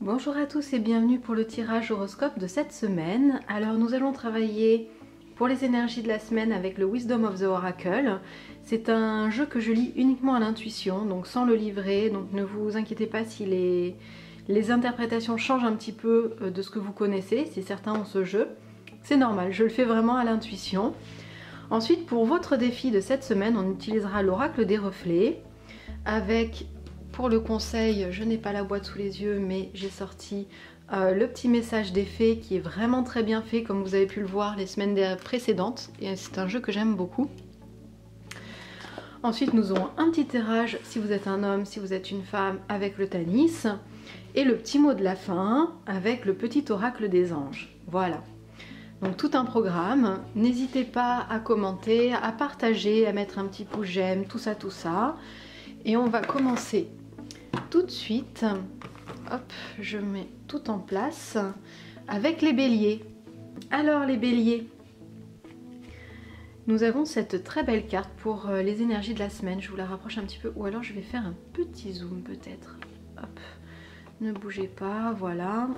Bonjour à tous et bienvenue pour le tirage horoscope de cette semaine. Alors nous allons travailler pour les énergies de la semaine avec le Wisdom of the Oracle. C'est un jeu que je lis uniquement à l'intuition, donc sans le livret, donc ne vous inquiétez pas si les interprétations changent un petit peu de ce que vous connaissez, si certains ont ce jeu. C'est normal, je le fais vraiment à l'intuition. Ensuite, pour votre défi de cette semaine, on utilisera l'oracle des reflets avec... Pour le conseil, je n'ai pas la boîte sous les yeux, mais j'ai sorti le petit message des fées qui est vraiment très bien fait, comme vous avez pu le voir les semaines précédentes. Et c'est un jeu que j'aime beaucoup. Ensuite, nous aurons un petit tirage si vous êtes un homme, si vous êtes une femme, avec le Tanis. Et le petit mot de la fin avec le petit oracle des anges. Voilà. Donc tout un programme. N'hésitez pas à commenter, à partager, à mettre un petit pouce j'aime, tout ça, tout ça. Et on va commencer tout de suite. Hop, je mets tout en place avec les béliers. Alors les béliers, nous avons cette très belle carte pour les énergies de la semaine. Je vous la rapproche un petit peu, ou alors je vais faire un petit zoom peut-être. Hop, ne bougez pas, voilà.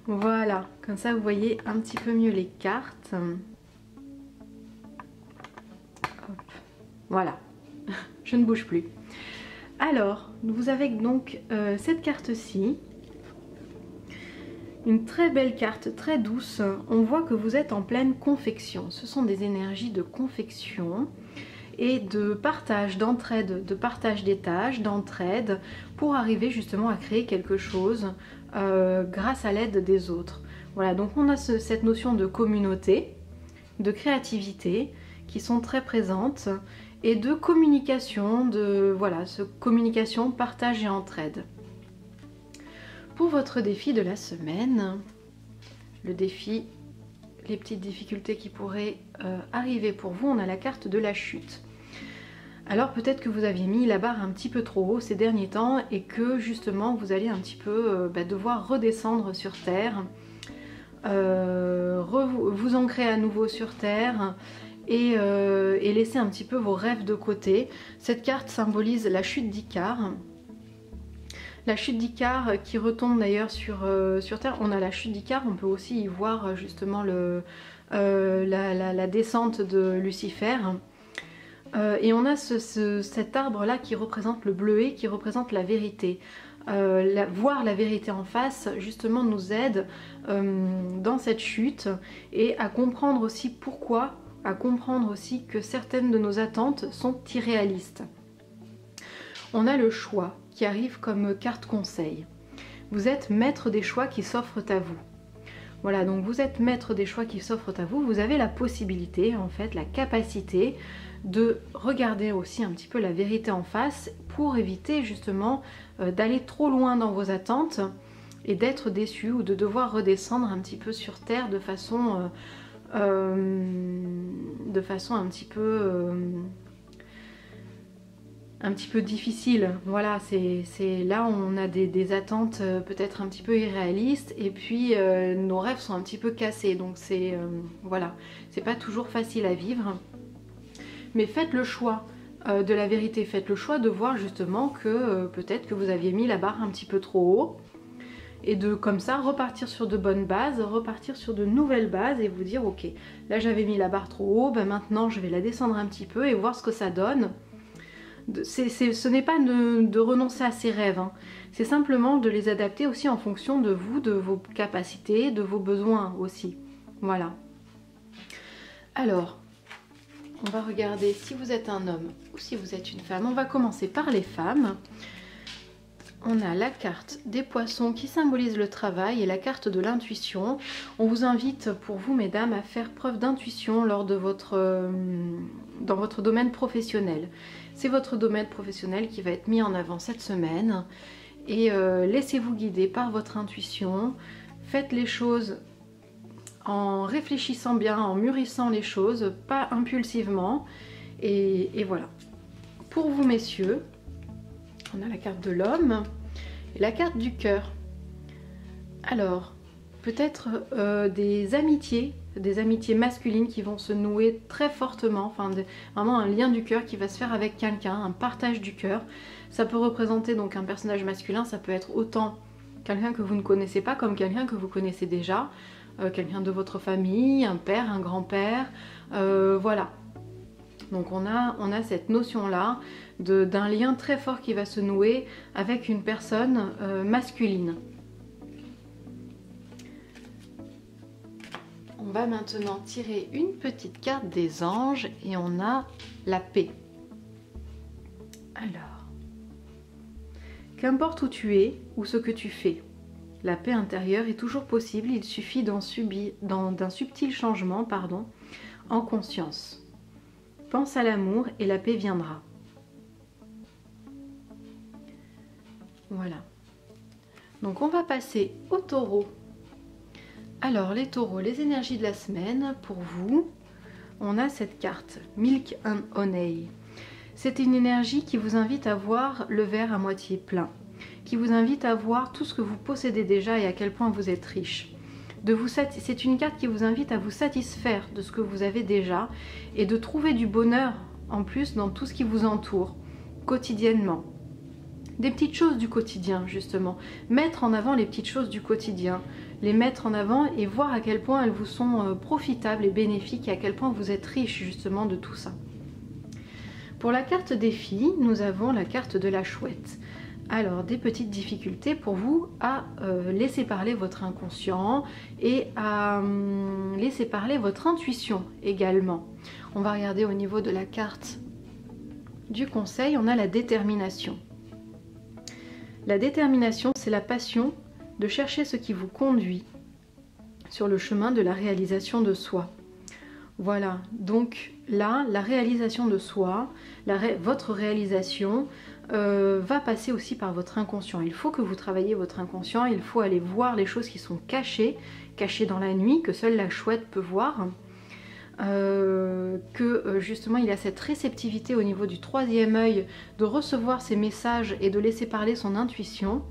Voilà, comme ça vous voyez un petit peu mieux les cartes. Voilà, je ne bouge plus. Alors, vous avez donc cette carte-ci, une très belle carte, très douce. On voit que vous êtes en pleine confection. Ce sont des énergies de confection et de partage, d'entraide, de partage des tâches, d'entraide, pour arriver justement à créer quelque chose grâce à l'aide des autres. Voilà, donc on a cette notion de communauté, de créativité, qui sont très présentes, et de communication, communication, partage et entraide. Pour votre défi de la semaine, le défi, les petites difficultés qui pourraient arriver pour vous, on a la carte de la chute. Alors peut-être que vous aviez mis la barre un petit peu trop haut ces derniers temps et que justement vous allez un petit peu devoir redescendre sur terre, vous ancrer à nouveau sur terre, et laisser un petit peu vos rêves de côté. Cette carte symbolise la chute d'Icare. La chute d'Icare qui retombe d'ailleurs sur Terre. On a la chute d'Icare, on peut aussi y voir justement la descente de Lucifer. Et on a cet arbre là qui représente le bleuet, qui représente la vérité. Voir la vérité en face justement nous aide dans cette chute, et à comprendre aussi pourquoi, à comprendre aussi que certaines de nos attentes sont irréalistes. On a le choix qui arrive comme carte conseil. Vous êtes maître des choix qui s'offrent à vous. Voilà, donc vous êtes maître des choix qui s'offrent à vous. Vous avez la possibilité, en fait, la capacité de regarder aussi un petit peu la vérité en face pour éviter justement d'aller trop loin dans vos attentes et d'être déçu, ou de devoir redescendre un petit peu sur terre de façon un petit peu difficile. Voilà, c'est là où on a des attentes peut-être un petit peu irréalistes, et puis nos rêves sont un petit peu cassés, donc c'est voilà, c'est pas toujours facile à vivre. Mais faites le choix de la vérité, faites le choix de voir justement que peut-être que vous aviez mis la barre un petit peu trop haut, et de comme ça repartir sur de bonnes bases, repartir sur de nouvelles bases, et vous dire ok, là j'avais mis la barre trop haut, ben maintenant je vais la descendre un petit peu et voir ce que ça donne. Ce n'est pas de renoncer à ses rêves, hein. C'est simplement de les adapter aussi en fonction de vous, de vos capacités, de vos besoins aussi. Voilà. Alors, on va regarder si vous êtes un homme ou si vous êtes une femme. On va commencer par les femmes. On a la carte des poissons qui symbolise le travail et la carte de l'intuition. On vous invite, pour vous mesdames, à faire preuve d'intuition lors de dans votre domaine professionnel. C'est votre domaine professionnel qui va être mis en avant cette semaine, et laissez-vous guider par votre intuition. Faites les choses en réfléchissant bien, en mûrissant les choses, pas impulsivement, et voilà. Pour vous messieurs, on a la carte de l'homme et la carte du cœur. Alors, peut-être des amitiés masculines qui vont se nouer très fortement, enfin vraiment un lien du cœur qui va se faire avec quelqu'un, un partage du cœur. Ça peut représenter donc un personnage masculin, ça peut être autant quelqu'un que vous ne connaissez pas comme quelqu'un que vous connaissez déjà, quelqu'un de votre famille, un père, un grand-père, voilà. Donc on a cette notion-là d'un lien très fort qui va se nouer avec une personne masculine. On va maintenant tirer une petite carte des anges et on a la paix. Alors, qu'importe où tu es ou ce que tu fais, la paix intérieure est toujours possible, il suffit d'un subtil changement, en conscience. Pense à l'amour et la paix viendra. Voilà. Donc on va passer au taureau. Alors les taureaux, les énergies de la semaine, pour vous, on a cette carte, Milk and Honey. C'est une énergie qui vous invite à voir le verre à moitié plein, qui vous invite à voir tout ce que vous possédez déjà et à quel point vous êtes riche. C'est une carte qui vous invite à vous satisfaire de ce que vous avez déjà et de trouver du bonheur en plus dans tout ce qui vous entoure, quotidiennement. Des petites choses du quotidien justement, mettre en avant les petites choses du quotidien, les mettre en avant et voir à quel point elles vous sont profitables et bénéfiques et à quel point vous êtes riche justement de tout ça. Pour la carte des filles, nous avons la carte de la chouette. Alors des petites difficultés pour vous à laisser parler votre inconscient et à laisser parler votre intuition également. On va regarder au niveau de la carte du conseil, on a la détermination. La détermination, c'est la passion de chercher ce qui vous conduit sur le chemin de la réalisation de soi. Voilà, donc là, la réalisation de soi, votre réalisation va passer aussi par votre inconscient. Il faut que vous travailliez votre inconscient, il faut aller voir les choses qui sont cachées dans la nuit, que seule la chouette peut voir. Justement il a cette réceptivité au niveau du troisième œil de recevoir ces messages et de laisser parler son intuition.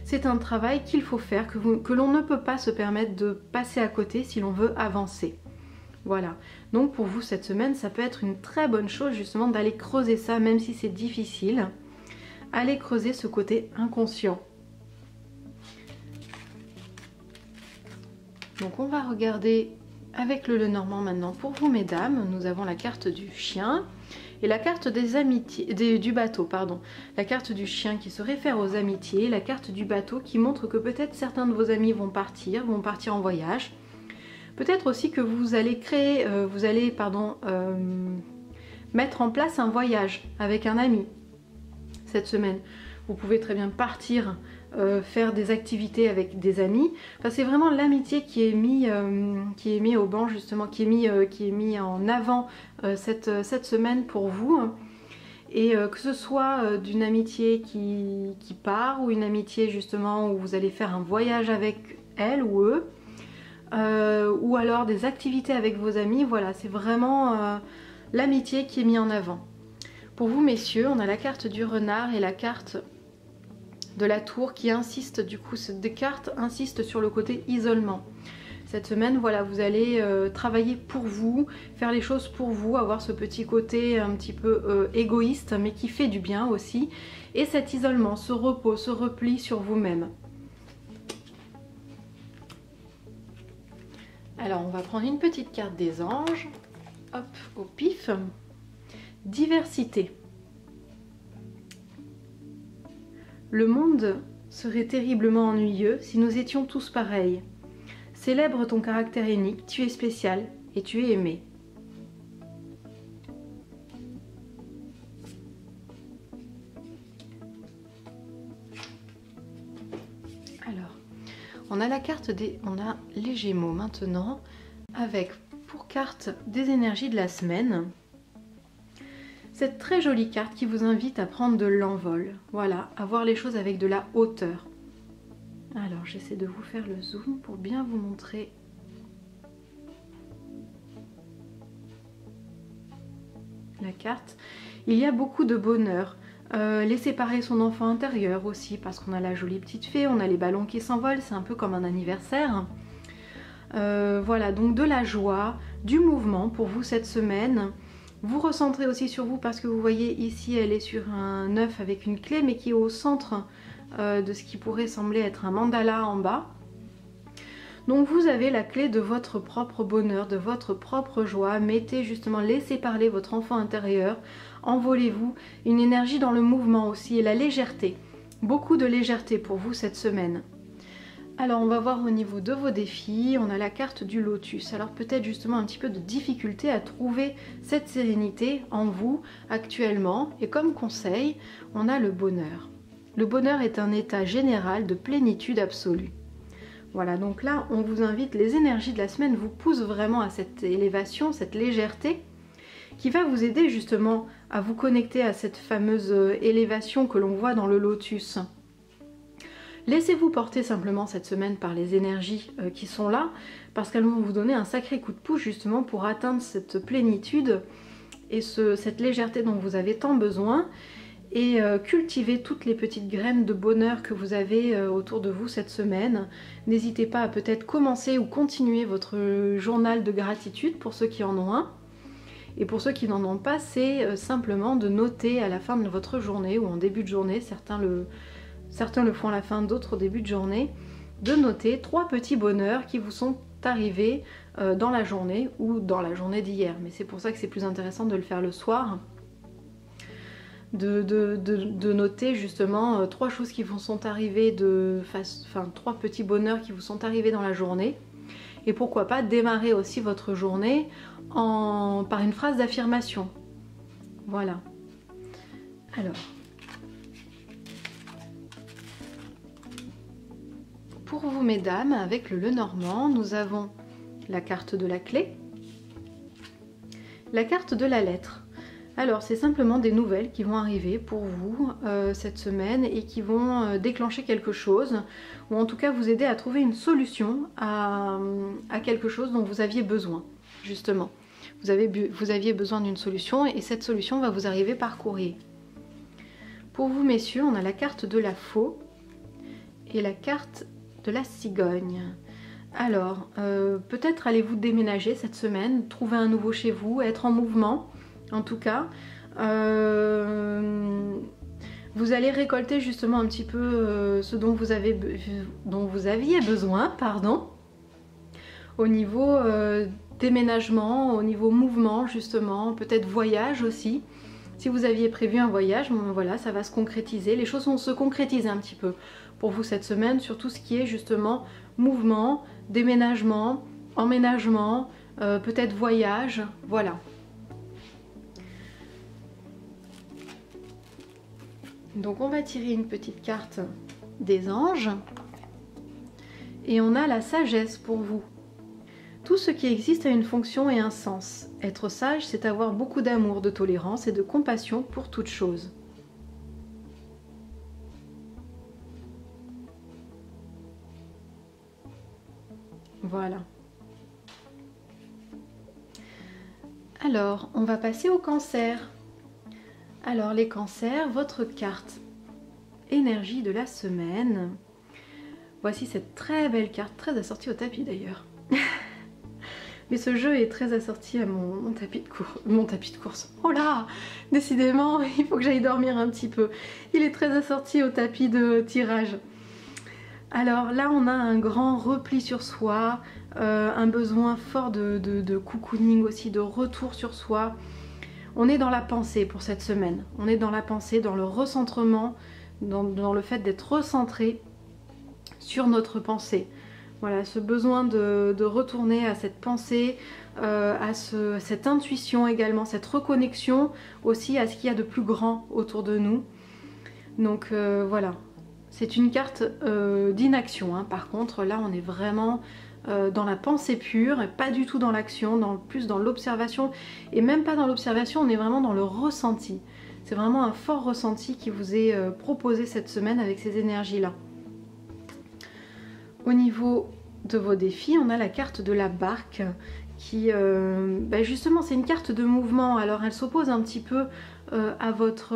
C'est un travail qu'il faut faire, que l'on ne peut pas se permettre de passer à côté si l'on veut avancer. Voilà, donc pour vous cette semaine ça peut être une très bonne chose justement d'aller creuser ça, même si c'est difficile. Allez creuser ce côté inconscient. Donc on va regarder avec le Lenormand maintenant. Pour vous mesdames, nous avons la carte du chien et la carte des amitiés, du bateau, pardon. La carte du chien qui se réfère aux amitiés, la carte du bateau qui montre que peut-être certains de vos amis vont partir en voyage. Peut-être aussi que vous allez mettre en place un voyage avec un ami cette semaine. Vous pouvez très bien partir faire des activités avec des amis. Enfin, c'est vraiment l'amitié qui est mis au banc justement, qui est mis en avant cette semaine pour vous. Et que ce soit d'une amitié qui part ou une amitié justement où vous allez faire un voyage avec elle ou eux. Ou alors des activités avec vos amis, voilà, c'est vraiment l'amitié qui est mise en avant. Pour vous messieurs, on a la carte du renard et la carte de la tour qui insiste, du coup ces deux cartes insistent sur le côté isolement. Cette semaine, voilà, vous allez travailler pour vous, faire les choses pour vous, avoir ce petit côté un petit peu égoïste, mais qui fait du bien aussi. Et cet isolement, ce repos, ce repli sur vous-même. Alors on va prendre une petite carte des anges, hop, au pif. Diversité. Le monde serait terriblement ennuyeux si nous étions tous pareils. Célèbre ton caractère unique, tu es spécial et tu es aimé. Alors, on a la carte on a les Gémeaux maintenant, avec pour carte des énergies de la semaine, cette très jolie carte qui vous invite à prendre de l'envol, voilà, à voir les choses avec de la hauteur. Alors j'essaie de vous faire le zoom pour bien vous montrer la carte. Il y a beaucoup de bonheur Laisser parler son enfant intérieur aussi, parce qu'on a la jolie petite fée, on a les ballons qui s'envolent, c'est un peu comme un anniversaire. Voilà, donc de la joie, du mouvement pour vous cette semaine. Vous recentrez aussi sur vous parce que vous voyez ici elle est sur un œuf avec une clé mais qui est au centre de ce qui pourrait sembler être un mandala en bas. Donc vous avez la clé de votre propre bonheur, de votre propre joie. Mettez justement, laissez parler votre enfant intérieur, envolez-vous. Une énergie dans le mouvement aussi et la légèreté. Beaucoup de légèreté pour vous cette semaine. Alors on va voir au niveau de vos défis, on a la carte du lotus. Alors peut-être justement un petit peu de difficulté à trouver cette sérénité en vous actuellement. Et comme conseil, on a le bonheur. Le bonheur est un état général de plénitude absolue. Voilà, donc là on vous invite, les énergies de la semaine vous poussent vraiment à cette élévation, cette légèreté qui va vous aider justement à vous connecter à cette fameuse élévation que l'on voit dans le lotus. Laissez-vous porter simplement cette semaine par les énergies qui sont là, parce qu'elles vont vous donner un sacré coup de pouce justement pour atteindre cette plénitude et cette légèreté dont vous avez tant besoin, et cultiver toutes les petites graines de bonheur que vous avez autour de vous cette semaine. N'hésitez pas à peut-être commencer ou continuer votre journal de gratitude pour ceux qui en ont un. Et pour ceux qui n'en ont pas, c'est simplement de noter à la fin de votre journée ou en début de journée, certains le font à la fin, d'autres au début de journée, de noter 3 petits bonheurs qui vous sont arrivés dans la journée ou dans la journée d'hier. Mais c'est pour ça que c'est plus intéressant de le faire le soir. De noter justement 3 choses qui vous sont arrivées, 3 petits bonheurs qui vous sont arrivés dans la journée. Et pourquoi pas démarrer aussi votre journée par une phrase d'affirmation. Voilà. Alors, pour vous mesdames, avec le Lenormand, nous avons la carte de la clé, la carte de la lettre. Alors c'est simplement des nouvelles qui vont arriver pour vous cette semaine et qui vont déclencher quelque chose, ou en tout cas vous aider à trouver une solution à quelque chose dont vous aviez besoin, justement. Vous aviez besoin d'une solution et cette solution va vous arriver par courrier. Pour vous messieurs, on a la carte de la faux et la carte de la cigogne. Alors, peut-être allez-vous déménager cette semaine, trouver un nouveau chez vous, être en mouvement. En tout cas, vous allez récolter justement un petit peu ce dont vous aviez besoin, pardon, au niveau déménagement, au niveau mouvement justement, peut-être voyage aussi. Si vous aviez prévu un voyage, bon, voilà, ça va se concrétiser. Les choses vont se concrétiser un petit peu pour vous cette semaine, sur tout ce qui est justement mouvement, déménagement, emménagement, peut-être voyage, voilà. Donc on va tirer une petite carte des anges et on a la sagesse pour vous. Tout ce qui existe a une fonction et un sens. Être sage, c'est avoir beaucoup d'amour, de tolérance et de compassion pour toute chose. Voilà. Alors, on va passer au cancer. Alors les cancers, votre carte énergie de la semaine. Voici cette très belle carte, très assortie au tapis d'ailleurs. Mais ce jeu est très assorti à mon tapis de course. Oh là, décidément, il faut que j'aille dormir un petit peu. Il est très assorti au tapis de tirage. Alors là, on a un grand repli sur soi, un besoin fort de cocooning aussi, de retour sur soi. On est dans la pensée pour cette semaine. On est dans la pensée, dans le recentrement, dans le fait d'être recentré sur notre pensée. Voilà, ce besoin de retourner à cette pensée, cette intuition également, cette reconnexion aussi à ce qu'il y a de plus grand autour de nous. Donc voilà, c'est une carte d'inaction. Hein. Par contre, là, on est vraiment dans la pensée pure, et pas du tout dans l'action, plus dans l'observation. Et même pas dans l'observation, on est vraiment dans le ressenti. C'est vraiment un fort ressenti qui vous est proposé cette semaine avec ces énergies-là. Au niveau de vos défis, on a la carte de la barque qui, justement, c'est une carte de mouvement. Alors elle s'oppose un petit peu à votre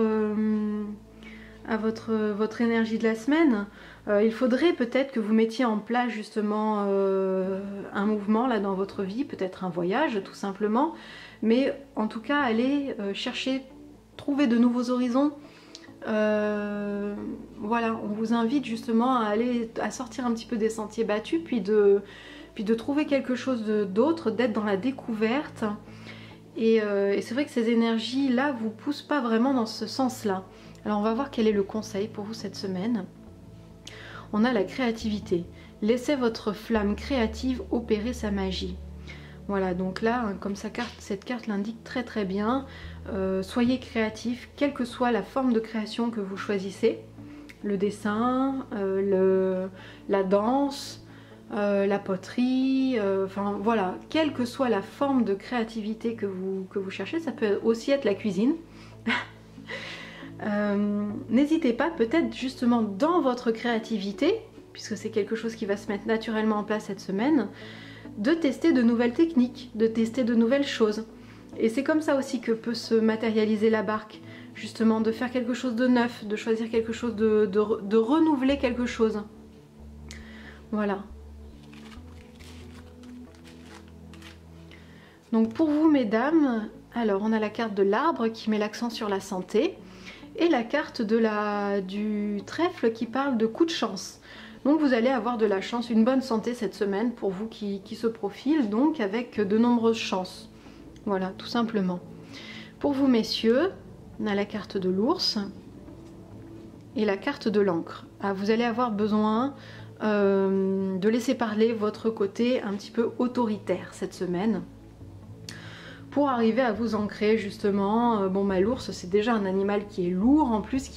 énergie de la semaine. Il faudrait peut-être que vous mettiez en place justement un mouvement là dans votre vie, peut-être un voyage tout simplement, mais en tout cas allez chercher, trouver de nouveaux horizons. Voilà, on vous invite justement à sortir un petit peu des sentiers battus, puis de trouver quelque chose d'autre, d'être dans la découverte. Et c'est vrai que ces énergies-là vous poussent pas vraiment dans ce sens-là. Alors on va voir quel est le conseil pour vous cette semaine. On a la créativité. Laissez votre flamme créative opérer sa magie. Voilà, donc là, comme cette carte l'indique très très bien, soyez créatif, quelle que soit la forme de création que vous choisissez. Le dessin, la danse, la poterie, enfin voilà, quelle que soit la forme de créativité que vous cherchez, ça peut aussi être la cuisine. N'hésitez pas, peut-être justement dans votre créativité, puisque c'est quelque chose qui va se mettre naturellement en place cette semaine, de tester de nouvelles techniques, de tester de nouvelles choses. Et c'est comme ça aussi que peut se matérialiser la barque, justement de faire quelque chose de neuf, de choisir quelque chose, de renouveler quelque chose. Voilà. Donc pour vous mesdames, alors on a la carte de l'arbre qui met l'accent sur la santé et la carte du trèfle qui parle de coup de chance. Donc vous allez avoir de la chance, une bonne santé cette semaine pour vous qui se profile, donc avec de nombreuses chances. Voilà, tout simplement. Pour vous messieurs, on a la carte de l'ours et la carte de l'encre. Ah, vous allez avoir besoin de laisser parler votre côté un petit peu autoritaire cette semaine, pour arriver à vous ancrer justement. L'ours c'est déjà un animal qui est lourd, en plus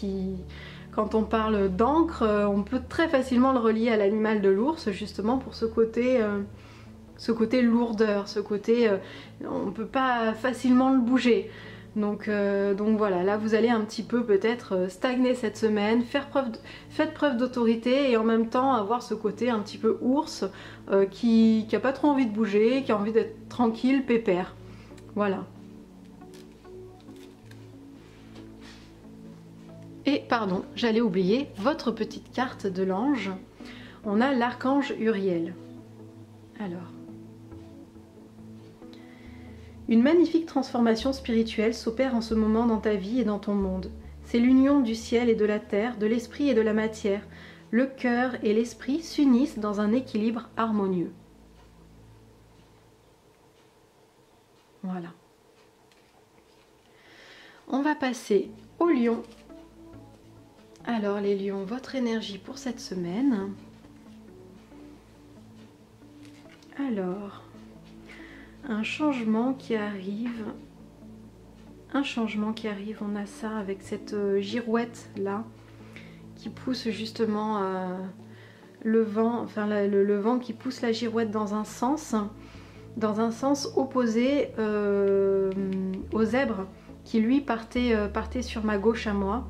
quand on parle d'encre, on peut très facilement le relier à l'animal de l'ours, justement pour ce côté lourdeur, ce côté on ne peut pas facilement le bouger. Donc voilà, là vous allez un petit peu peut-être stagner cette semaine, faites preuve d'autorité et en même temps avoir ce côté un petit peu ours qui n'a pas trop envie de bouger, qui a envie d'être tranquille, pépère. Voilà. Et pardon, j'allais oublier votre petite carte de l'ange. On a l'archange Uriel. Alors. Une magnifique transformation spirituelle s'opère en ce moment dans ta vie et dans ton monde. C'est l'union du ciel et de la terre, de l'esprit et de la matière. Le cœur et l'esprit s'unissent dans un équilibre harmonieux. Voilà. On va passer aux lions. Alors les lions, votre énergie pour cette semaine. Alors, un changement qui arrive. On a ça avec cette girouette là qui pousse justement le vent, enfin le vent qui pousse la girouette dans un sens opposé au zèbre qui lui partait sur ma gauche à moi.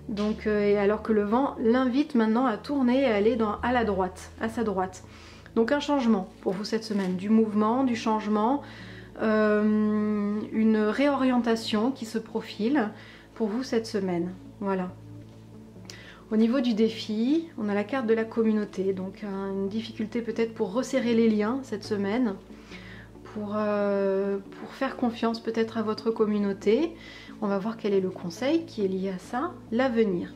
Donc, alors que le vent l'invite maintenant à tourner et à aller à la droite, à sa droite. Donc un changement pour vous cette semaine, du mouvement, du changement, une réorientation qui se profile pour vous cette semaine. Voilà. Au niveau du défi, on a la carte de la communauté, donc une difficulté peut-être pour resserrer les liens cette semaine, pour faire confiance peut-être à votre communauté. On va voir quel est le conseil qui est lié à ça, l'avenir.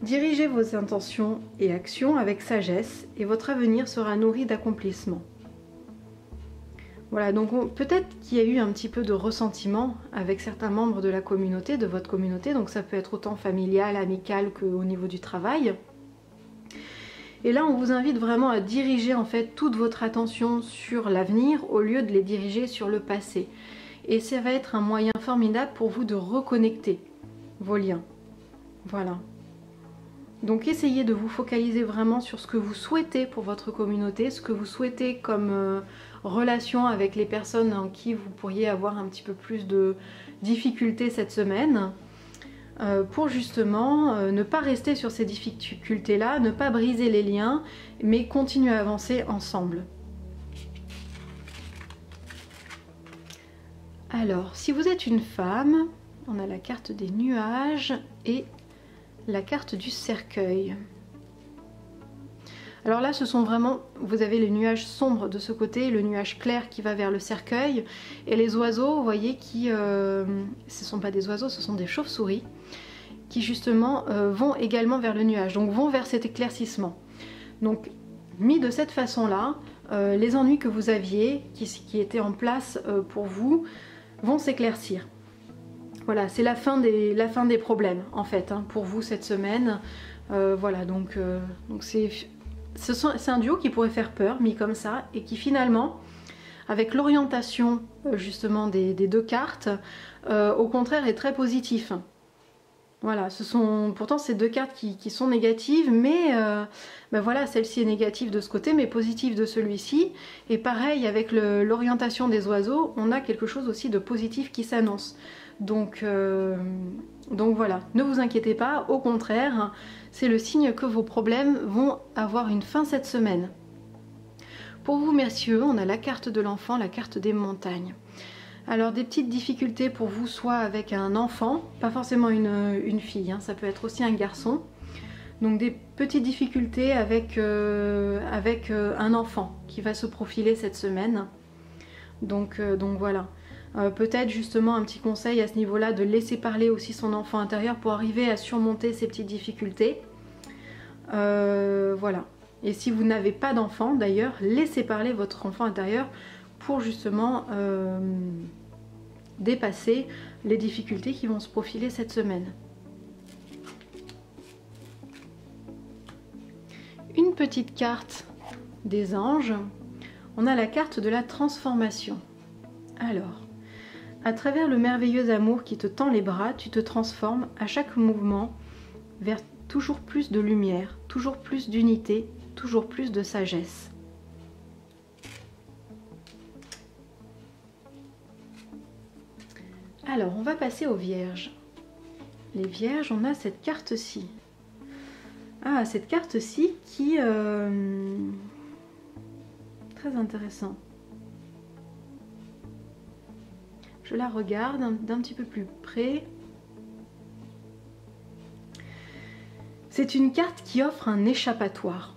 Dirigez vos intentions et actions avec sagesse et votre avenir sera nourri d'accomplissements. Voilà, donc peut-être qu'il y a eu un petit peu de ressentiment avec certains membres de la communauté, de votre communauté, donc ça peut être autant familial, amical qu'au niveau du travail. Et là, on vous invite vraiment à diriger en fait toute votre attention sur l'avenir au lieu de les diriger sur le passé. Et ça va être un moyen formidable pour vous de reconnecter vos liens. Voilà. Donc essayez de vous focaliser vraiment sur ce que vous souhaitez pour votre communauté, ce que vous souhaitez comme relation avec les personnes en qui vous pourriez avoir un petit peu plus de difficultés cette semaine. pour justement ne pas rester sur ces difficultés-là, ne pas briser les liens, mais continuer à avancer ensemble. Alors, si vous êtes une femme, on a la carte des nuages et la carte du cercueil. Alors là, ce sont vraiment, vous avez les nuages sombres de ce côté, le nuage clair qui va vers le cercueil, et les oiseaux, vous voyez, qui, ce ne sont pas des oiseaux, ce sont des chauves-souris, qui justement vont également vers le nuage, donc vont vers cet éclaircissement. Donc, mis de cette façon-là, les ennuis que vous aviez, qui étaient en place pour vous, vont s'éclaircir. Voilà, c'est la fin des problèmes, en fait, hein, pour vous cette semaine. Voilà, donc c'est un duo qui pourrait faire peur, mis comme ça, et qui finalement, avec l'orientation justement des deux cartes, au contraire est très positif. Voilà, pourtant ces deux cartes qui sont négatives, mais ben voilà, celle-ci est négative de ce côté, mais positive de celui-ci. Et pareil, avec l'orientation des oiseaux, on a quelque chose aussi de positif qui s'annonce. Donc voilà, ne vous inquiétez pas, au contraire, c'est le signe que vos problèmes vont avoir une fin cette semaine. Pour vous messieurs, on a la carte de l'enfant, la carte des montagnes. Alors des petites difficultés pour vous, soit avec un enfant, pas forcément une fille, hein, ça peut être aussi un garçon. Donc des petites difficultés avec un enfant qui va se profiler cette semaine. Donc voilà. Peut-être justement un petit conseil à ce niveau-là de laisser parler aussi son enfant intérieur pour arriver à surmonter ces petites difficultés. Voilà. Et si vous n'avez pas d'enfant d'ailleurs, laissez parler votre enfant intérieur pour justement dépasser les difficultés qui vont se profiler cette semaine. Une petite carte des anges. On a la carte de la transformation. Alors, à travers le merveilleux amour qui te tend les bras, tu te transformes à chaque mouvement vers toujours plus de lumière, toujours plus d'unité, toujours plus de sagesse. Alors, on va passer aux vierges. Les vierges, on a cette carte-ci. Ah, cette carte-ci qui... très intéressant. Je la regarde d'un petit peu plus près. C'est une carte qui offre un échappatoire.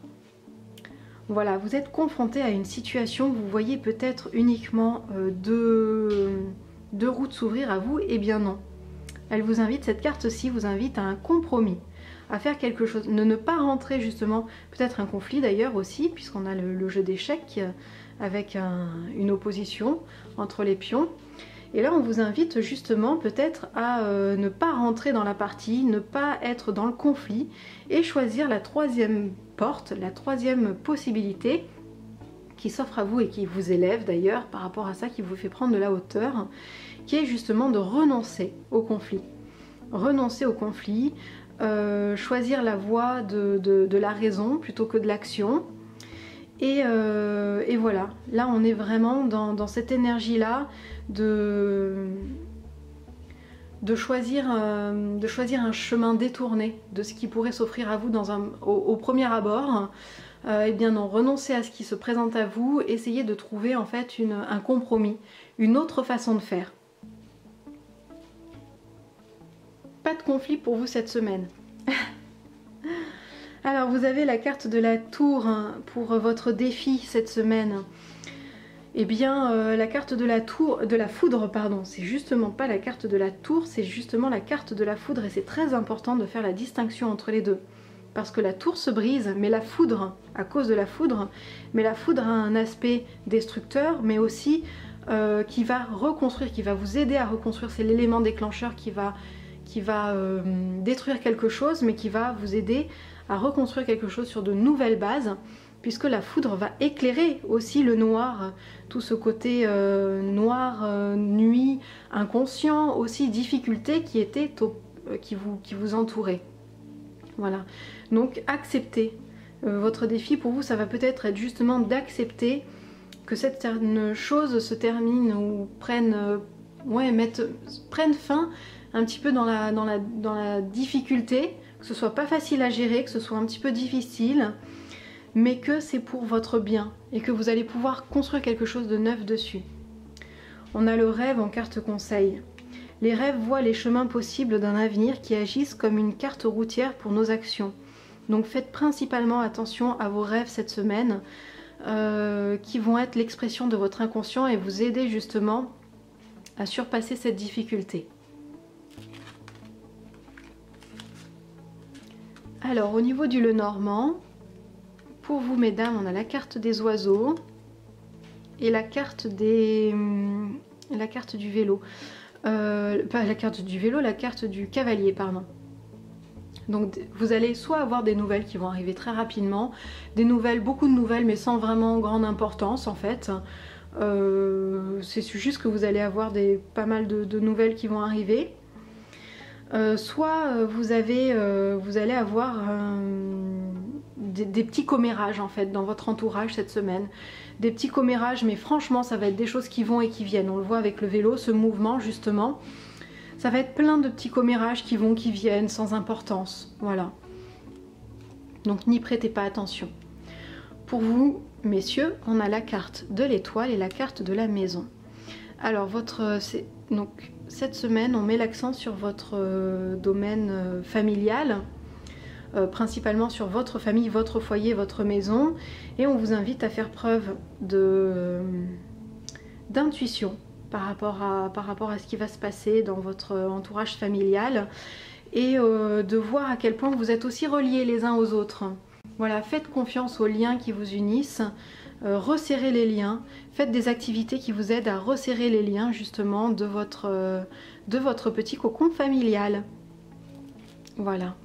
Voilà, vous êtes confronté à une situation, vous voyez peut-être uniquement deux routes s'ouvrir à vous, et bien non. Elle vous invite, cette carte-ci vous invite à un compromis, à faire quelque chose, ne pas rentrer justement, peut-être un conflit d'ailleurs aussi, puisqu'on a le jeu d'échecs avec une opposition entre les pions. Et là on vous invite justement peut-être à ne pas rentrer dans la partie, ne pas être dans le conflit et choisir la troisième porte, la troisième possibilité qui s'offre à vous et qui vous élève d'ailleurs par rapport à ça, qui vous fait prendre de la hauteur, qui est justement de renoncer au conflit. Renoncer au conflit, choisir la voie de la raison plutôt que de l'action. Et voilà, là on est vraiment dans cette énergie-là de choisir un chemin détourné de ce qui pourrait s'offrir à vous au premier abord. Eh bien non, renoncez à ce qui se présente à vous, essayez de trouver en fait un compromis, une autre façon de faire. Pas de conflit pour vous cette semaine. Alors vous avez la carte de la tour pour votre défi cette semaine. Eh bien la carte de la foudre, pardon, c'est justement pas la carte de la tour, c'est justement la carte de la foudre, et c'est très important de faire la distinction entre les deux. Parce que la tour se brise, mais la foudre, à cause de la foudre, mais la foudre a un aspect destructeur, mais aussi qui va reconstruire, qui va vous aider à reconstruire. C'est l'élément déclencheur qui va détruire quelque chose, mais qui va vous aider à reconstruire quelque chose sur de nouvelles bases, puisque la foudre va éclairer aussi le noir, tout ce côté noir, nuit, inconscient, aussi difficulté qui vous entourait. Voilà, donc acceptez votre défi. Pour vous, ça va peut-être être justement d'accepter que certaines choses se terminent ou prennent fin, un petit peu dans la difficulté, que ce soit pas facile à gérer, que ce soit un petit peu difficile, mais que c'est pour votre bien et que vous allez pouvoir construire quelque chose de neuf dessus. On a le rêve en carte conseil. Les rêves voient les chemins possibles d'un avenir qui agissent comme une carte routière pour nos actions. Donc faites principalement attention à vos rêves cette semaine, qui vont être l'expression de votre inconscient et vous aider justement à surpasser cette difficulté. Alors au niveau du Lenormand, pour vous mesdames, on a la carte des oiseaux et la carte du vélo. Pas la carte du vélo, la carte du cavalier, pardon. Donc vous allez soit avoir des nouvelles qui vont arriver très rapidement, des nouvelles, beaucoup de nouvelles mais sans vraiment grande importance en fait. C'est juste que vous allez avoir pas mal de nouvelles qui vont arriver. Soit vous allez avoir des petits commérages en fait dans votre entourage cette semaine. Des petits commérages, mais franchement ça va être des choses qui vont et qui viennent. On le voit avec le vélo, ce mouvement justement. Ça va être plein de petits commérages qui vont, qui viennent, sans importance. Voilà. Donc n'y prêtez pas attention. Pour vous, messieurs, on a la carte de l'étoile et la carte de la maison. Alors, donc, cette semaine, on met l'accent sur votre domaine familial, principalement sur votre famille, votre foyer, votre maison. Et on vous invite à faire preuve d'intuition par rapport à ce qui va se passer dans votre entourage familial et de voir à quel point vous êtes aussi reliés les uns aux autres. Voilà, faites confiance aux liens qui vous unissent, resserrez les liens, faites des activités qui vous aident à resserrer les liens justement de votre petit cocon familial. Voilà.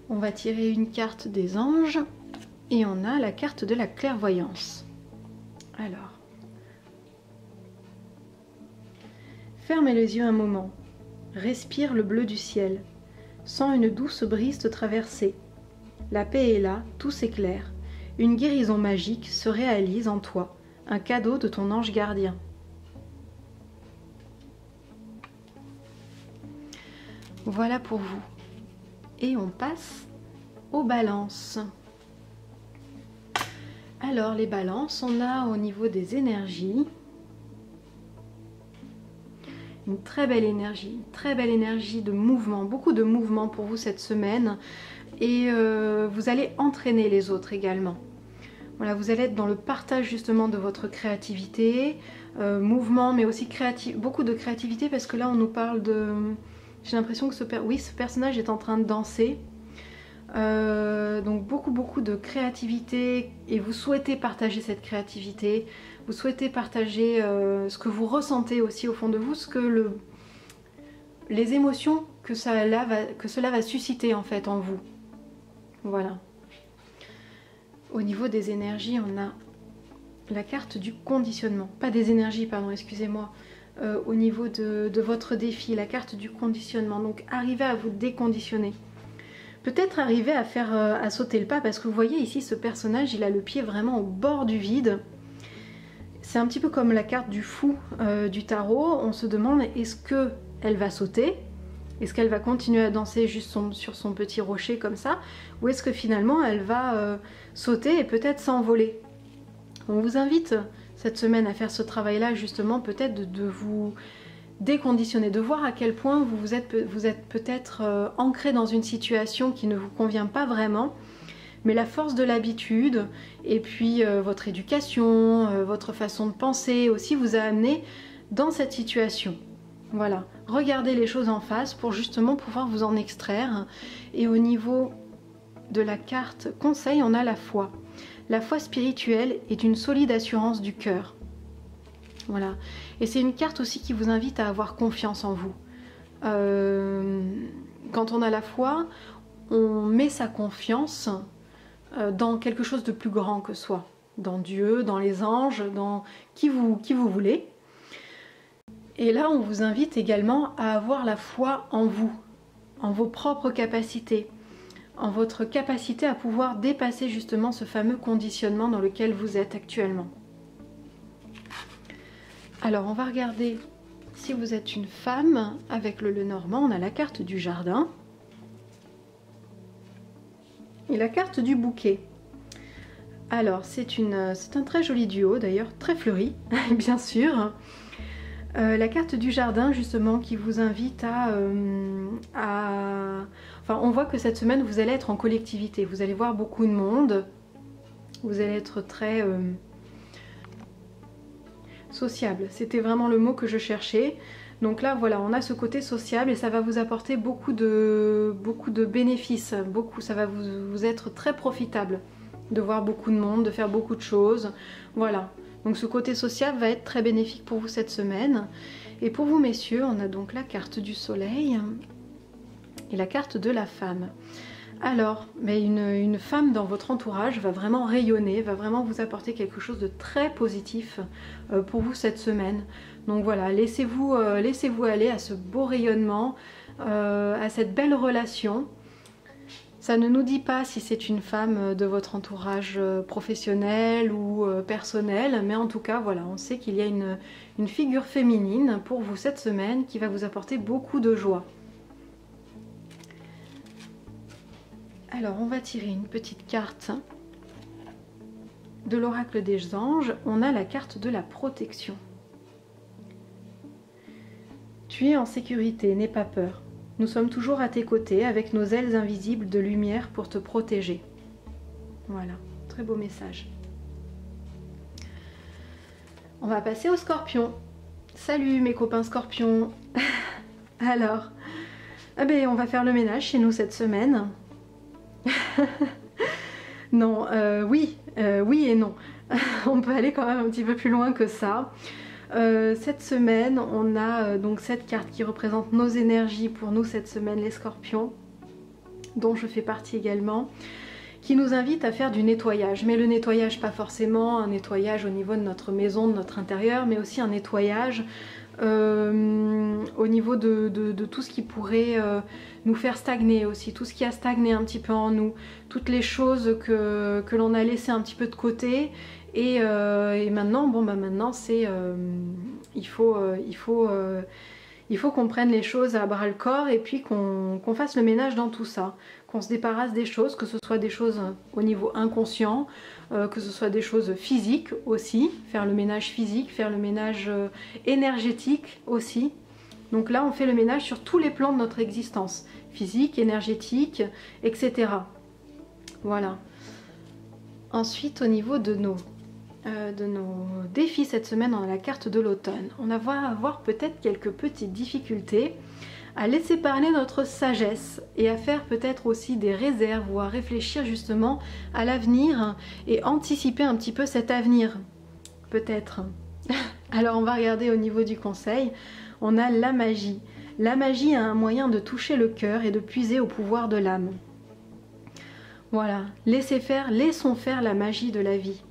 On va tirer une carte des anges et on a la carte de la clairvoyance. Alors. Fermez les yeux un moment, respire le bleu du ciel, sens une douce brise te traverser. La paix est là, tout s'éclaire, une guérison magique se réalise en toi, un cadeau de ton ange gardien. Voilà pour vous. Et on passe aux balances. Alors les balances, on a au niveau des énergies, une très belle énergie de mouvement, beaucoup de mouvement pour vous cette semaine et vous allez entraîner les autres également. Voilà, vous allez être dans le partage justement de votre créativité, mouvement mais aussi beaucoup de créativité parce que là on nous parle de... J'ai l'impression que ce personnage est en train de danser. Donc beaucoup de créativité et vous souhaitez partager cette créativité, vous souhaitez partager ce que vous ressentez aussi au fond de vous, les émotions que cela va susciter en fait en vous. Voilà. Au niveau des énergies, on a la carte du conditionnement, pas des énergies, pardon, excusez-moi. Au niveau de votre défi, la carte du conditionnement, donc arrivez à vous déconditionner. Peut-être arriver à sauter le pas parce que vous voyez ici ce personnage, il a le pied vraiment au bord du vide. C'est un petit peu comme la carte du fou du tarot. On se demande est-ce qu'elle va sauter? Est-ce qu'elle va continuer à danser juste sur son petit rocher comme ça? Ou est-ce que finalement elle va sauter et peut-être s'envoler? On vous invite cette semaine à faire ce travail-là justement, peut-être de vous déconditionner, de voir à quel point vous êtes peut-être ancré dans une situation qui ne vous convient pas vraiment, mais la force de l'habitude et puis votre éducation, votre façon de penser aussi vous a amené dans cette situation. Voilà, regardez les choses en face pour justement pouvoir vous en extraire. Et au niveau de la carte conseil, on a la foi. La foi spirituelle est une solide assurance du cœur. Voilà. Et c'est une carte aussi qui vous invite à avoir confiance en vous. Quand on a la foi, on met sa confiance dans quelque chose de plus grand que soi. Dans Dieu, dans les anges, dans qui vous voulez. Et là, on vous invite également à avoir la foi en vous, en vos propres capacités, en votre capacité à pouvoir dépasser justement ce fameux conditionnement dans lequel vous êtes actuellement. Alors on va regarder Si vous êtes une femme, avec le Lenormand, on a la carte du jardin et la carte du bouquet. Alors, c'est un très joli duo, d'ailleurs, très fleuri, bien sûr. La carte du jardin, justement, qui vous invite Enfin, on voit que cette semaine, vous allez être en collectivité. Vous allez voir beaucoup de monde. Vous allez être très sociable. C'était vraiment le mot que je cherchais. Donc là, voilà, on a ce côté sociable et ça va vous apporter beaucoup de bénéfices. Ça va vous être très profitable de voir beaucoup de monde, de faire beaucoup de choses. Voilà. Donc ce côté social va être très bénéfique pour vous cette semaine. Et pour vous messieurs, on a donc la carte du soleil et la carte de la femme. Alors, mais une femme dans votre entourage va vraiment rayonner, va vraiment vous apporter quelque chose de très positif pour vous cette semaine. Donc voilà, laissez-vous aller à ce beau rayonnement, à cette belle relation. Ça ne nous dit pas si c'est une femme de votre entourage professionnel ou personnel, mais en tout cas, voilà, on sait qu'il y a une figure féminine pour vous cette semaine qui va vous apporter beaucoup de joie. Alors, on va tirer une petite carte de l'oracle des anges. On a la carte de la protection. Tu es en sécurité, n'aie pas peur. Nous sommes toujours à tes côtés avec nos ailes invisibles de lumière pour te protéger. Voilà, très beau message. On va passer aux scorpions. Salut mes copains scorpions. Alors, on va faire le ménage chez nous cette semaine. Non, oui et non. On peut aller quand même un petit peu plus loin que ça. Cette semaine, on a donc cette carte qui représente nos énergies pour nous cette semaine, les scorpions, dont je fais partie également, qui nous invite à faire du nettoyage. Mais le nettoyage, pas forcément un nettoyage au niveau de notre maison, de notre intérieur, mais aussi un nettoyage au niveau de tout ce qui pourrait nous faire stagner aussi, tout ce qui a stagné un petit peu en nous, toutes les choses que l'on a laissées un petit peu de côté. Et maintenant, maintenant c'est il faut qu'on prenne les choses à bras le corps et puis qu'on fasse le ménage dans tout ça, qu'on se débarrasse des choses, que ce soit des choses au niveau inconscient, que ce soit des choses physiques aussi, faire le ménage physique, faire le ménage énergétique aussi. Donc là, on fait le ménage sur tous les plans de notre existence, physique, énergétique, etc. Voilà. Ensuite, au niveau de nos défis cette semaine, on a la carte de l'automne. On va avoir peut-être quelques petites difficultés à laisser parler notre sagesse et à faire peut-être aussi des réserves ou à réfléchir justement à l'avenir et anticiper un petit peu cet avenir, peut-être. Alors on va regarder au niveau du conseil, on a la magie. La magie a un moyen de toucher le cœur et de puiser au pouvoir de l'âme. Voilà, laissons faire la magie de la vie.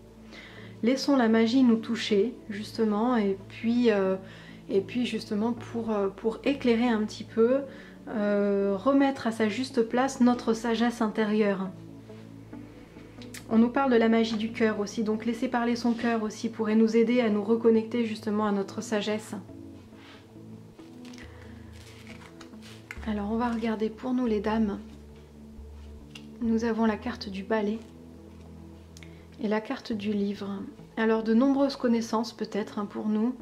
Laissons la magie nous toucher, justement, et puis justement pour éclairer un petit peu, remettre à sa juste place notre sagesse intérieure. On nous parle de la magie du cœur aussi, donc laisser parler son cœur aussi pourrait nous aider à nous reconnecter justement à notre sagesse. Alors on va regarder pour nous les dames. Nous avons la carte du balai et la carte du livre. Alors de nombreuses connaissances peut-être pour nous,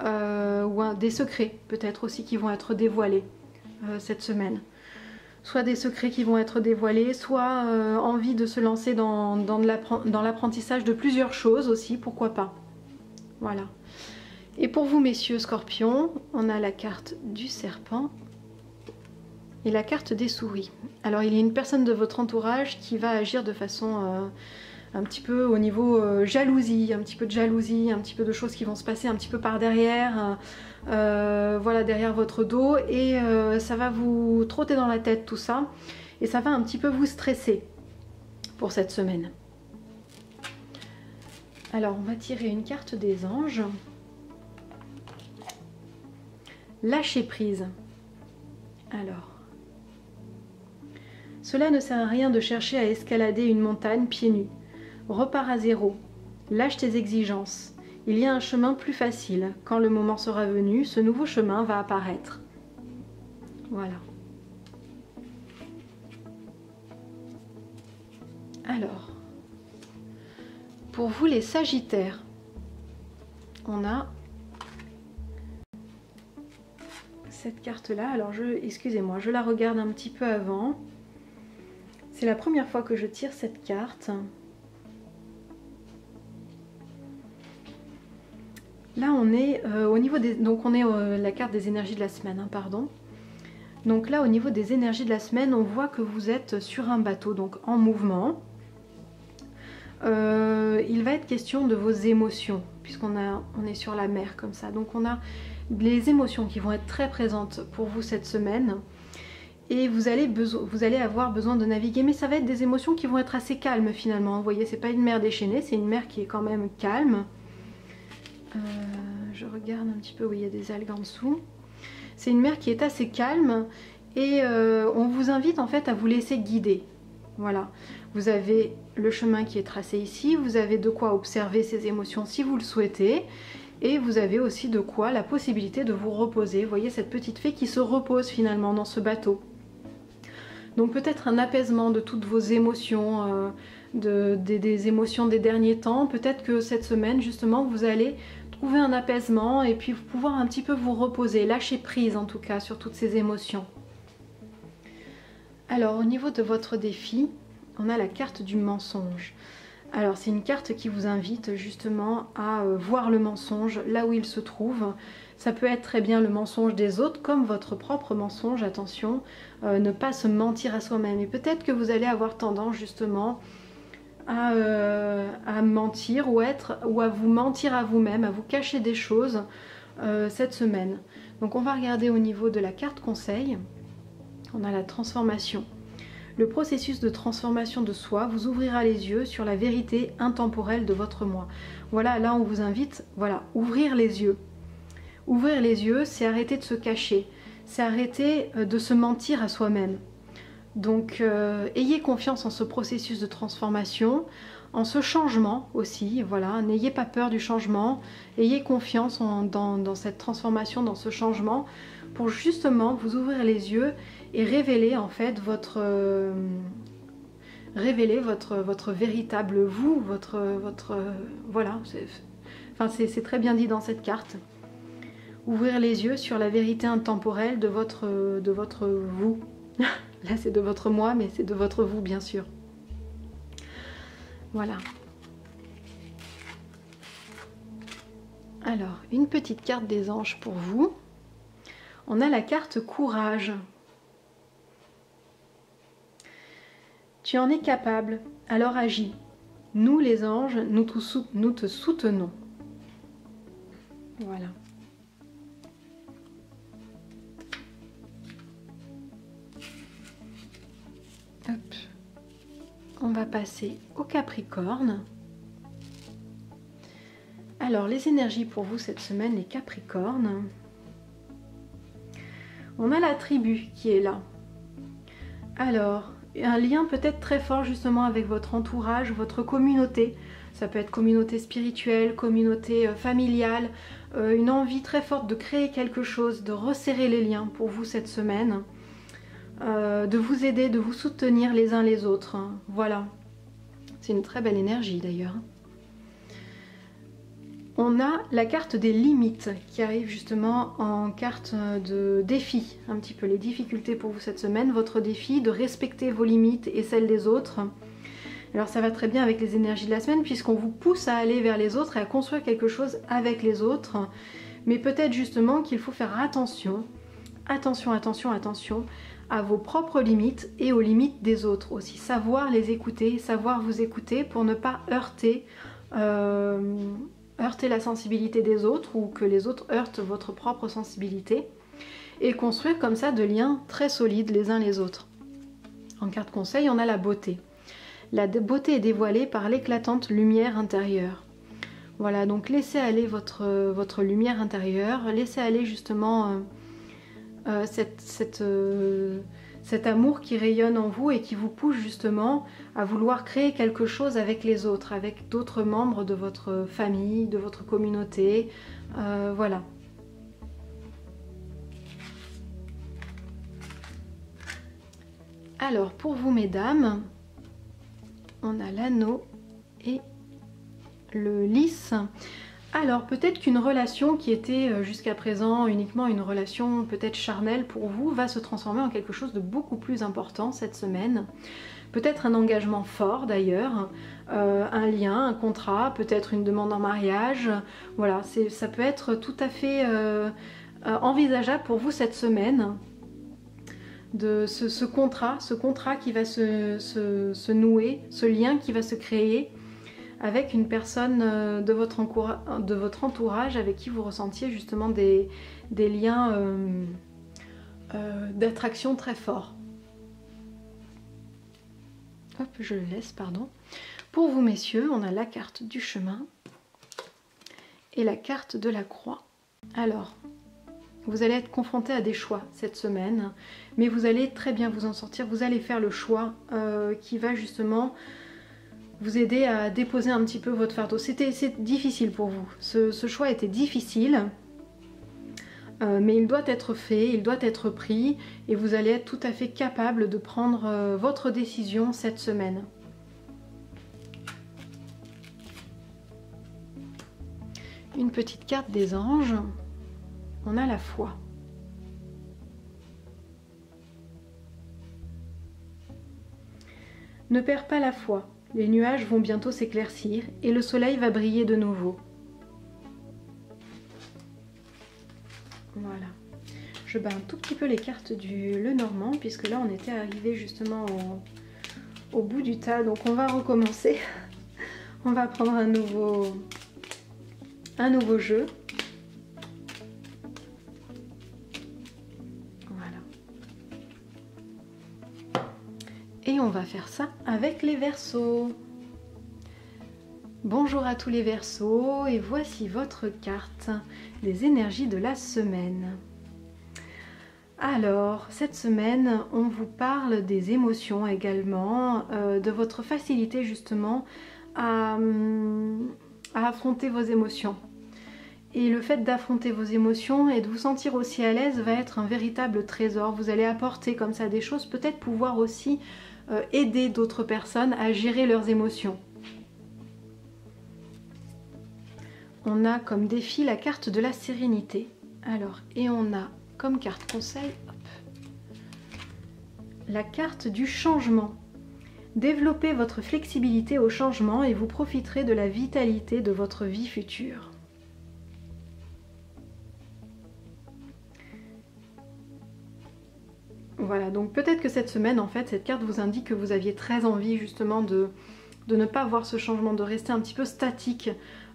ou des secrets peut-être aussi qui vont être dévoilés cette semaine. Soit des secrets qui vont être dévoilés, soit envie de se lancer dans l'apprentissage de plusieurs choses aussi, pourquoi pas. Voilà. Et pour vous messieurs scorpions, on a la carte du serpent et la carte des souris. Alors il y a une personne de votre entourage qui va agir de façon un petit peu au niveau jalousie, un petit peu de jalousie, un petit peu de choses qui vont se passer un petit peu par derrière, voilà, derrière votre dos, et ça va vous trotter dans la tête tout ça, et ça va un petit peu vous stresser pour cette semaine. Alors on va tirer une carte des anges. Lâcher prise. Alors, cela ne sert à rien de chercher à escalader une montagne pieds nus. Repars à zéro, lâche tes exigences. il y a un chemin plus facile. Quand le moment sera venu, ce nouveau chemin va apparaître. Voilà. Alors, pour vous les Sagittaires, on a cette carte-là. Alors, excusez-moi, je la regarde un petit peu avant. C'est la première fois que je tire cette carte. Là, on est au niveau des... Donc, on est la carte des énergies de la semaine, hein, pardon. Donc là, au niveau des énergies de la semaine, on voit que vous êtes sur un bateau, donc en mouvement. Il va être question de vos émotions, puisqu'on est sur la mer comme ça. Donc on a les émotions qui vont être très présentes pour vous cette semaine. Et vous allez avoir besoin de naviguer, mais ça va être des émotions qui vont être assez calmes finalement. Vous voyez, c'est pas une mer déchaînée, c'est une mer qui est quand même calme. Je regarde un petit peu, oui, il y a des algues en dessous. C'est une mer qui est assez calme et on vous invite en fait à vous laisser guider. Voilà, vous avez le chemin qui est tracé ici, vous avez de quoi observer ces émotions si vous le souhaitez, et vous avez aussi de quoi la possibilité de vous reposer. Vous voyez cette petite fée qui se repose finalement dans ce bateau. Donc peut-être un apaisement de toutes vos émotions, des émotions des derniers temps. Peut-être que cette semaine justement vous allez trouver un apaisement et puis pouvoir un petit peu vous reposer, lâcher prise en tout cas sur toutes ces émotions. Alors au niveau de votre défi, on a la carte du mensonge. Alors c'est une carte qui vous invite justement à voir le mensonge là où il se trouve. Ça peut être très bien le mensonge des autres comme votre propre mensonge, attention, ne pas se mentir à soi-même. Et peut-être que vous allez avoir tendance justement à mentir ou à vous mentir à vous-même, à vous cacher des choses cette semaine. Donc on va regarder au niveau de la carte conseil. On a la transformation. Le processus de transformation de soi vous ouvrira les yeux sur la vérité intemporelle de votre moi. Voilà, là on vous invite, voilà, ouvrir les yeux. Ouvrir les yeux, c'est arrêter de se cacher, c'est arrêter de se mentir à soi-même. Donc ayez confiance en ce processus de transformation, en ce changement aussi, voilà, n'ayez pas peur du changement, ayez confiance dans cette transformation, dans ce changement, pour justement vous ouvrir les yeux et révéler en fait votre véritable vous, voilà, c'est très bien dit dans cette carte. Ouvrir les yeux sur la vérité intemporelle de votre vous. Là c'est de votre moi, mais c'est de votre vous bien sûr. Voilà. Alors, une petite carte des anges pour vous. On a la carte courage. Tu en es capable, alors agis. Nous les anges, nous te soutenons. Voilà. Hop. On va passer au Capricorne. Alors, les énergies pour vous cette semaine, les Capricornes. On a la tribu qui est là. Alors, un lien peut-être très fort justement avec votre entourage, votre communauté. Ça peut être communauté spirituelle, communauté familiale. Une envie très forte de créer quelque chose, de resserrer les liens pour vous cette semaine. De vous aider, de vous soutenir les uns les autres. Voilà. C'est une très belle énergie d'ailleurs. On a la carte des limites qui arrive justement en carte de défi. Un petit peu les difficultés pour vous cette semaine. Votre défi de respecter vos limites et celles des autres. Alors ça va très bien avec les énergies de la semaine puisqu'on vous pousse à aller vers les autres et à construire quelque chose avec les autres. Mais peut-être justement qu'il faut faire attention. Attention, attention, attention à vos propres limites et aux limites des autres aussi. Savoir les écouter, savoir vous écouter pour ne pas heurter la sensibilité des autres ou que les autres heurtent votre propre sensibilité et construire comme ça de liens très solides les uns les autres. En carte conseil, on a la beauté. La beauté est dévoilée par l'éclatante lumière intérieure. Voilà, donc laissez aller votre lumière intérieure, laissez aller justement cet amour qui rayonne en vous et qui vous pousse justement à vouloir créer quelque chose avec les autres, avec d'autres membres de votre famille, de votre communauté, voilà. Alors pour vous mesdames, on a l'anneau et le lys. Alors peut-être qu'une relation qui était jusqu'à présent uniquement une relation peut-être charnelle pour vous va se transformer en quelque chose de beaucoup plus important cette semaine. Peut-être un engagement fort d'ailleurs, un lien, un contrat, peut-être une demande en mariage. Voilà, ça peut être tout à fait envisageable pour vous cette semaine. De ce contrat qui va se nouer, ce lien qui va se créer avec une personne de votre entourage avec qui vous ressentiez justement des liens d'attraction très forts. Hop, je le laisse, pardon. Pour vous messieurs, on a la carte du chemin et la carte de la croix. Alors, vous allez être confronté à des choix cette semaine, mais vous allez très bien vous en sortir. Vous allez faire le choix qui va justement vous aider à déposer un petit peu votre fardeau. C'est difficile pour vous. Ce choix était difficile, mais il doit être fait, il doit être pris, et vous allez être tout à fait capable de prendre votre décision cette semaine. Une petite carte des anges. On a la foi. Ne perds pas la foi. Les nuages vont bientôt s'éclaircir et le soleil va briller de nouveau. Voilà. Je bats un tout petit peu les cartes du Lenormand puisque là on était arrivé justement au bout du tas. Donc on va recommencer. On va prendre un nouveau jeu. Et on va faire ça avec les Verseaux. Bonjour à tous les Verseaux et voici votre carte des énergies de la semaine. Alors, cette semaine, on vous parle des émotions également, de votre facilité justement à affronter vos émotions. Et le fait d'affronter vos émotions et de vous sentir aussi à l'aise va être un véritable trésor. Vous allez apporter comme ça des choses, peut-être pouvoir aussi aider d'autres personnes à gérer leurs émotions. On a comme défi la carte de la sérénité. Alors, et on a comme carte conseil, hop, la carte du changement. Développez votre flexibilité au changement et vous profiterez de la vitalité de votre vie future. Voilà, donc peut-être que cette semaine, en fait, cette carte vous indique que vous aviez très envie justement de ne pas voir ce changement, de rester un petit peu statique,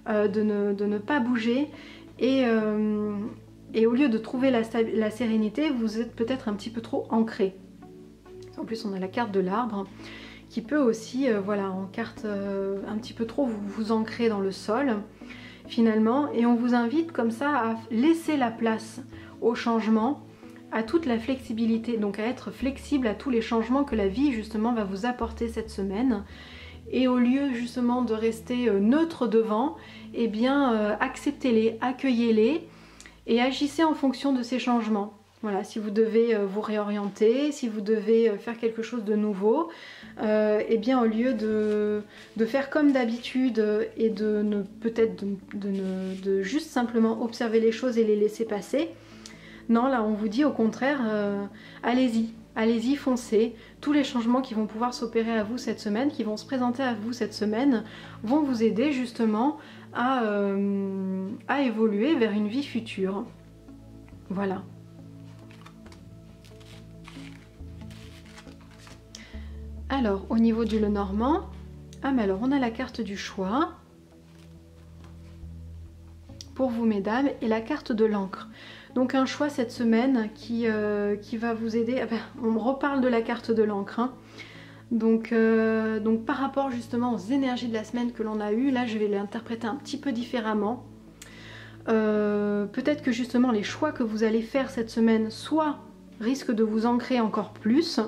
de ne pas bouger. Et au lieu de trouver la sérénité, vous êtes peut-être un petit peu trop ancré. En plus, on a la carte de l'arbre qui peut aussi, voilà, en carte un petit peu trop vous ancrer dans le sol, finalement. Et on vous invite comme ça à laisser la place au changement, à toute la flexibilité, donc à être flexible à tous les changements que la vie justement va vous apporter cette semaine. Et au lieu justement de rester neutre devant, eh bien acceptez-les, accueillez-les et agissez en fonction de ces changements. Voilà, si vous devez vous réorienter, si vous devez faire quelque chose de nouveau, eh bien au lieu de faire comme d'habitude et peut-être de juste simplement observer les choses et les laisser passer, non, là on vous dit au contraire, allez-y, allez-y, foncez. Tous les changements qui vont pouvoir s'opérer à vous cette semaine, qui vont se présenter à vous cette semaine, vont vous aider justement à évoluer vers une vie future. Voilà. Alors, au niveau du Lenormand, mais alors on a la carte du choix pour vous mesdames et la carte de l'encre. Donc un choix cette semaine qui va vous aider. On me reparle de la carte de l'encre. Hein. Donc par rapport justement aux énergies de la semaine que l'on a eues, là je vais l'interpréter un petit peu différemment. Peut-être que justement les choix que vous allez faire cette semaine, soit risque de vous ancrer encore plus.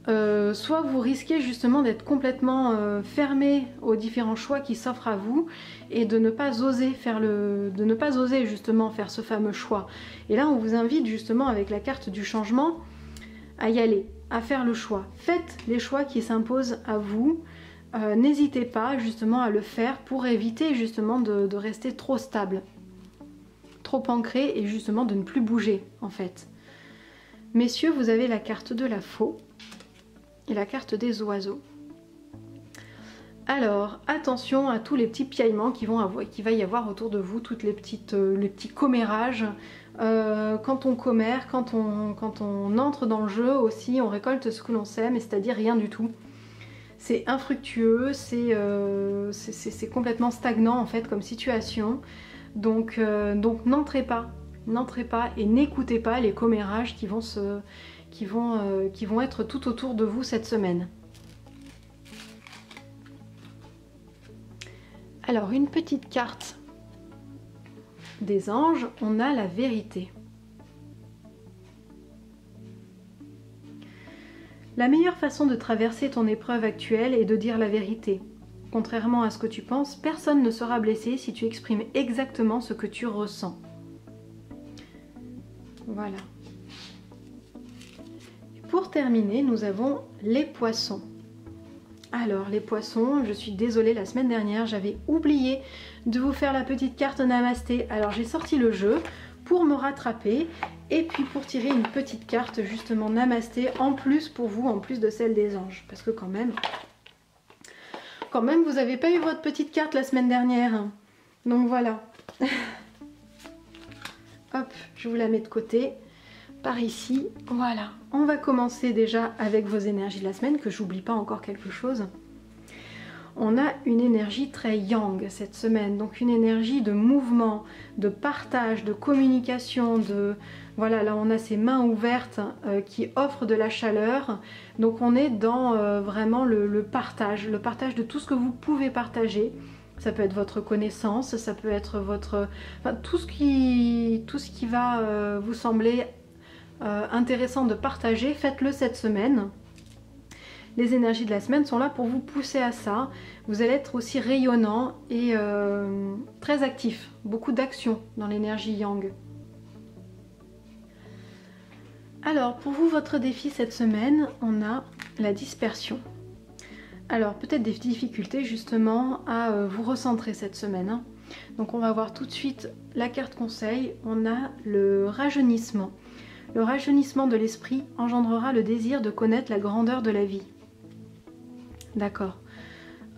Soit vous risquez justement d'être complètement fermé aux différents choix qui s'offrent à vous et de ne pas oser justement faire ce fameux choix. Et là on vous invite justement avec la carte du changement à y aller, à faire le choix. Faites les choix qui s'imposent à vous. N'hésitez pas justement à le faire pour éviter justement de rester trop stable, trop ancré et justement de ne plus bouger en fait. Messieurs, vous avez la carte de la faux et la carte des oiseaux. Alors, attention à tous les petits piaillements qu'il va y avoir autour de vous, toutes les petits commérages. Quand on commère, quand on entre dans le jeu aussi, on récolte ce que l'on sème, c'est-à-dire rien du tout. C'est infructueux, c'est complètement stagnant en fait comme situation. Donc n'entrez pas et n'écoutez pas les commérages qui vont être tout autour de vous cette semaine. Alors une petite carte des anges, on a la vérité. La meilleure façon de traverser ton épreuve actuelle est de dire la vérité. Contrairement à ce que tu penses, personne ne sera blessé si tu exprimes exactement ce que tu ressens. Voilà. Pour terminer, nous avons les poissons. Alors les poissons, je suis désolée, la semaine dernière j'avais oublié de vous faire la petite carte Namasté. Alors j'ai sorti le jeu pour me rattraper et puis pour tirer une petite carte justement Namasté en plus pour vous, en plus de celle des anges. Parce que quand même vous n'avez pas eu votre petite carte la semaine dernière. Donc voilà. Hop, je vous la mets de côté. Par ici, voilà. On va commencer déjà avec vos énergies de la semaine, que j'oublie pas encore quelque chose. On a une énergie très yang cette semaine, donc une énergie de mouvement, de partage, de communication, voilà, là on a ces mains ouvertes qui offrent de la chaleur. Donc on est dans vraiment le partage de tout ce que vous pouvez partager. Ça peut être votre connaissance, ça peut être tout ce qui va vous sembler intéressant de partager, faites-le cette semaine. Les énergies de la semaine sont là pour vous pousser à ça. Vous allez être aussi rayonnant et très actif. Beaucoup d'action dans l'énergie yang. Alors, pour vous, votre défi cette semaine, on a la dispersion. Alors, peut-être des difficultés justement à vous recentrer cette semaine. Hein. Donc, on va voir tout de suite la carte conseil. On a le rajeunissement. Le rajeunissement de l'esprit engendrera le désir de connaître la grandeur de la vie. D'accord.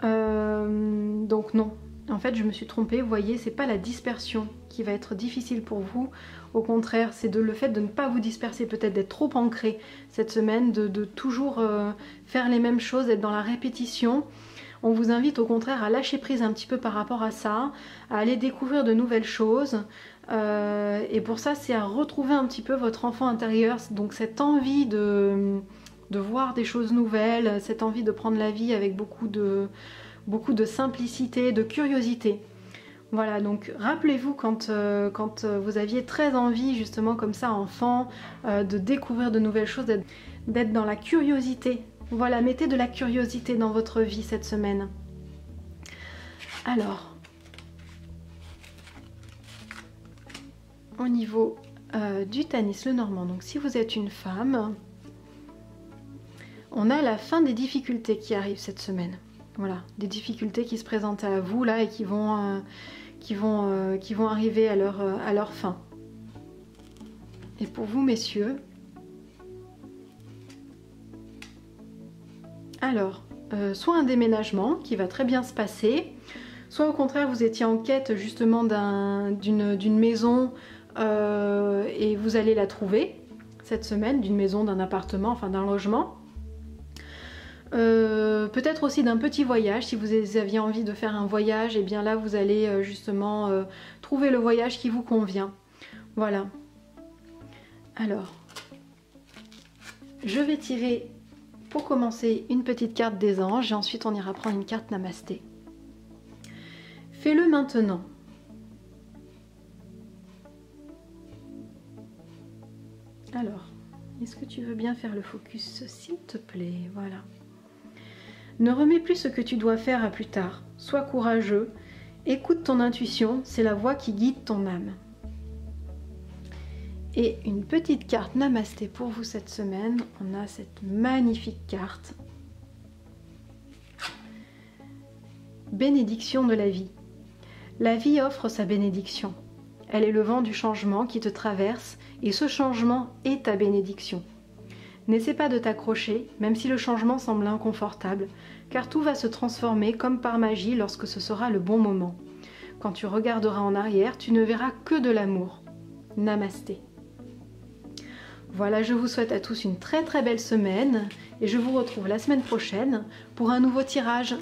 Donc non. En fait, je me suis trompée. Vous voyez, c'est pas la dispersion qui va être difficile pour vous. Au contraire, c'est le fait de ne pas vous disperser, peut-être d'être trop ancré cette semaine, de toujours faire les mêmes choses, d'être dans la répétition. On vous invite au contraire à lâcher prise un petit peu par rapport à ça, à aller découvrir de nouvelles choses. Et pour ça, c'est à retrouver un petit peu votre enfant intérieur, donc cette envie de voir des choses nouvelles, cette envie de prendre la vie avec beaucoup de simplicité, de curiosité. Voilà, donc rappelez-vous quand vous aviez très envie justement comme ça enfant de découvrir de nouvelles choses, d'être dans la curiosité. Voilà, mettez de la curiosité dans votre vie cette semaine. Alors, au niveau du Tanis Lenormand, donc si vous êtes une femme, on a la fin des difficultés qui arrivent cette semaine. Voilà, des difficultés qui se présentent à vous là et qui vont arriver à leur fin. Et pour vous, messieurs, alors, soit un déménagement qui va très bien se passer, soit au contraire vous étiez en quête justement d'une maison et vous allez la trouver cette semaine, d'une maison, d'un appartement, enfin d'un logement. Peut-être aussi d'un petit voyage, si vous aviez envie de faire un voyage, et bien là vous allez justement trouver le voyage qui vous convient. Voilà. Alors, je vais tirer pour commencer une petite carte des anges et ensuite on ira prendre une carte Namasté. Fais-le maintenant. Alors, est-ce que tu veux bien faire le focus, s'il te plaît? Voilà. Ne remets plus ce que tu dois faire à plus tard. Sois courageux. Écoute ton intuition, c'est la voix qui guide ton âme. Et une petite carte Namasté pour vous cette semaine. On a cette magnifique carte. Bénédiction de la vie. La vie offre sa bénédiction. Elle est le vent du changement qui te traverse et ce changement est ta bénédiction. N'essaie pas de t'accrocher, même si le changement semble inconfortable, car tout va se transformer comme par magie lorsque ce sera le bon moment. Quand tu regarderas en arrière, tu ne verras que de l'amour. Namasté. Voilà, je vous souhaite à tous une très belle semaine et je vous retrouve la semaine prochaine pour un nouveau tirage.